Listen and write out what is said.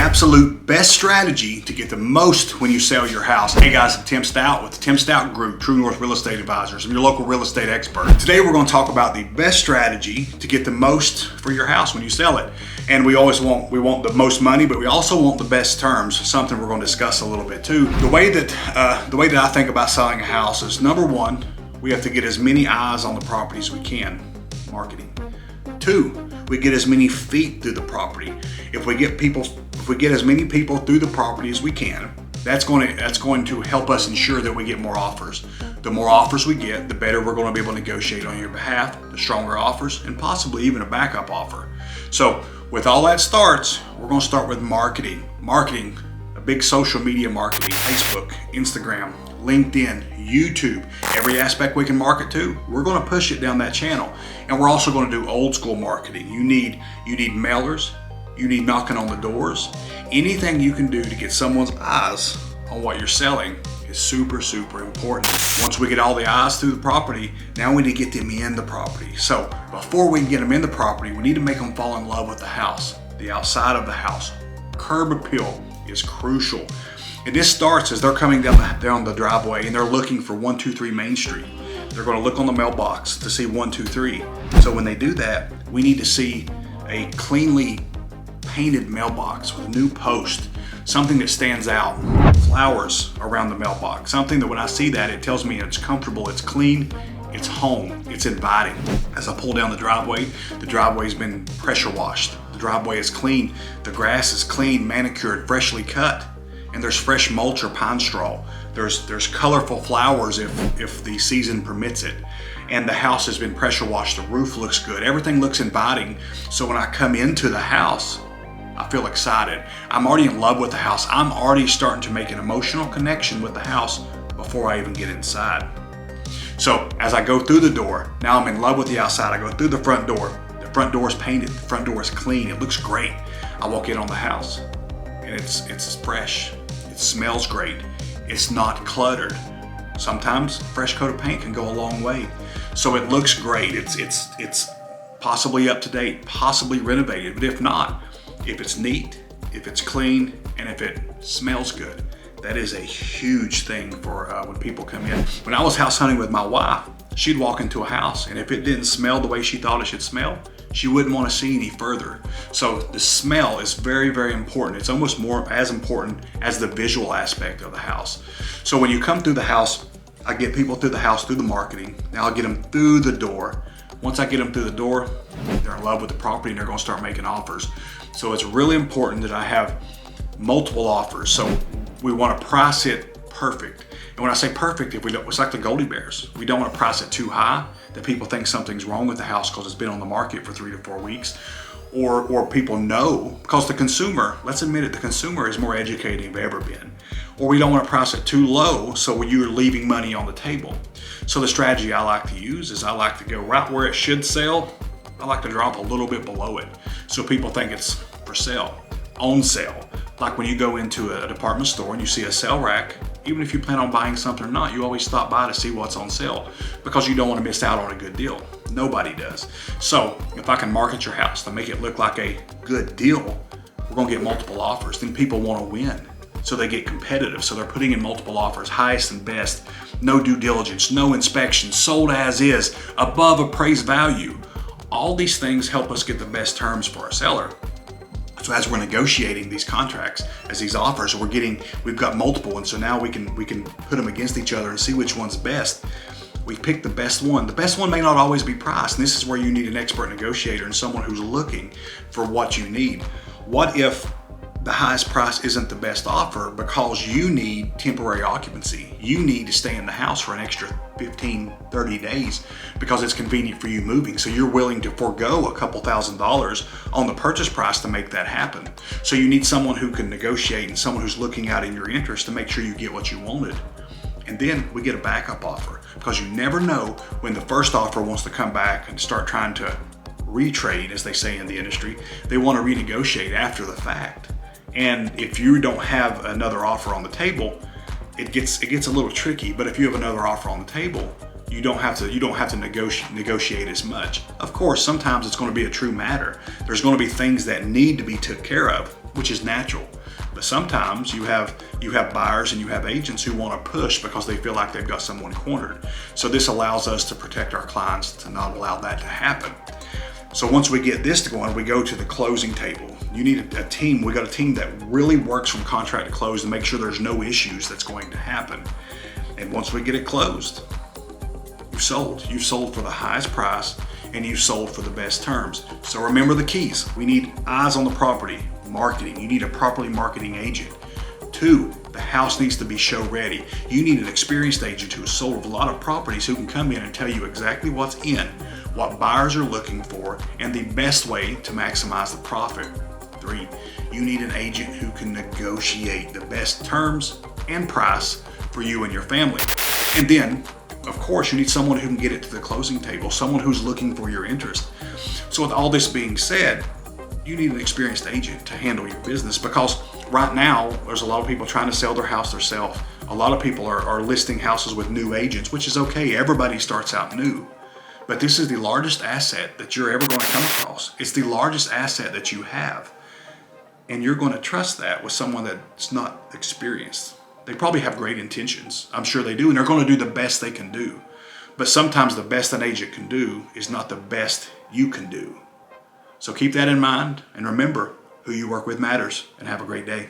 absolute best strategy to get the most when you sell your house. Hey guys, I'm Tim Stout with the Tim Stout Group, True North Real Estate Advisors. I'm your local real estate expert. Today we're going to talk about the best strategy to get the most for your house when you sell it. And we want the most money, but we also want the best terms, something we're going to discuss a little bit too. The way that I think about selling a house is, number one, we have to get as many eyes on the property as we can, marketing. Two, we get as many feet through the property. If we get as many people through the property as we can, that's going to help us ensure that we get more offers. The more offers we get, the better we're going to be able to negotiate on your behalf, the stronger offers, and possibly even a backup offer. So with all that starts, we're going to start with marketing. Marketing, a big social media marketing, Facebook, Instagram, LinkedIn, YouTube, every aspect we can market to, we're going to push it down that channel. And we're also going to do old school marketing. You need mailers, you need knocking on the doors. Anything you can do to get someone's eyes on what you're selling is super, super important. Once we get all the eyes through the property, now we need to get them in the property. So before we can get them in the property, we need to make them fall in love with the house, the outside of the house. Curb appeal is crucial. And this starts as they're coming down the driveway and they're looking for 123 Main Street. They're going to look on the mailbox to see 123. So when they do that, we need to see a cleanly painted mailbox with a new post, something that stands out, flowers around the mailbox, something that when I see that, it tells me it's comfortable, it's clean, it's home, it's inviting. As I pull down the driveway's been pressure washed. The driveway is clean, the grass is clean, manicured, freshly cut. And there's fresh mulch or pine straw. There's colorful flowers if the season permits it. And the house has been pressure washed, the roof looks good, everything looks inviting. So when I come into the house, I feel excited. I'm already in love with the house. I'm already starting to make an emotional connection with the house before I even get inside. So as I go through the door, now I'm in love with the outside. I go through the front door. The front door is painted, the front door is clean, it looks great. I walk in on the house and it's fresh. It smells great. It's not cluttered. Sometimes a fresh coat of paint can go a long way. So it looks great. It's possibly up to date, possibly renovated. But if not, if it's neat, if it's clean, and if it smells good, that is a huge thing for when people come in. When I was house hunting with my wife, she'd walk into a house, and if it didn't smell the way she thought it should smell, she wouldn't want to see any further. So the smell is very, very important. It's almost more as important as the visual aspect of the house. So when you come through the house, I get people through the house through the marketing. Now I'll get them through the door. Once I get them through the door, they're in love with the property and they're going to start making offers. So it's really important that I have multiple offers. So we want to price it perfect. And when I say perfect, it's like the Goldie Bears. We don't want to price it too high that people think something's wrong with the house because it's been on the market for 3 to 4 weeks. Or people know, because the consumer, let's admit it, the consumer is more educated than they've ever been. Or we don't want to price it too low so you're leaving money on the table. So the strategy I like to use is I like to go right where it should sell. I like to drop a little bit below it so people think it's for sale, on sale. Like when you go into a department store and you see a sale rack, even if you plan on buying something or not, you always stop by to see what's on sale because you don't want to miss out on a good deal. Nobody does. So if I can market your house to make it look like a good deal, we're going to get multiple offers. Then people want to win. So they get competitive. So they're putting in multiple offers, highest and best, no due diligence, no inspection, sold as is, above appraised value. All these things help us get the best terms for our seller. So as we're negotiating these contracts, as these offers, we've got multiple, and so now we can put them against each other and see which one's best. We pick the best one. The best one may not always be priced, and this is where you need an expert negotiator and someone who's looking for what you need. What if the highest price isn't the best offer because you need temporary occupancy? You need to stay in the house for an extra 15, 30 days because it's convenient for you moving. So you're willing to forego a couple $1,000s on the purchase price to make that happen. So you need someone who can negotiate and someone who's looking out in your interest to make sure you get what you wanted. And then we get a backup offer because you never know when the first offer wants to come back and start trying to retrade, as they say in the industry. They want to renegotiate after the fact. And if you don't have another offer on the table, it gets a little tricky. But if you have another offer on the table, you don't have to negotiate as much. Of course, sometimes it's going to be a true matter. There's going to be things that need to be took care of, which is natural. But sometimes you have buyers and you have agents who want to push because they feel like they've got someone cornered. So this allows us to protect our clients to not allow that to happen. So once we get this going, we go to the closing table. You need a team. We got a team that really works from contract to close to make sure there's no issues that's going to happen. And once we get it closed, you've sold. You've sold for the highest price and you've sold for the best terms. So remember the keys. We need eyes on the property, marketing. You need a properly marketing agent. 2, the house needs to be show ready. You need an experienced agent who has sold a lot of properties who can come in and tell you exactly what's in, what buyers are looking for, and the best way to maximize the profit. 3, you need an agent who can negotiate the best terms and price for you and your family. And then, of course, you need someone who can get it to the closing table, someone who's looking for your interest. So with all this being said, you need an experienced agent to handle your business, because right now there's a lot of people trying to sell their house themselves. A lot of people are listing houses with new agents, which is okay. Everybody starts out new. But this is the largest asset that you're ever going to come across. It's the largest asset that you have. And you're going to trust that with someone that's not experienced. They probably have great intentions. I'm sure they do, and they're going to do the best they can do. But sometimes the best an agent can do is not the best you can do. So keep that in mind, and remember, who you work with matters, and have a great day.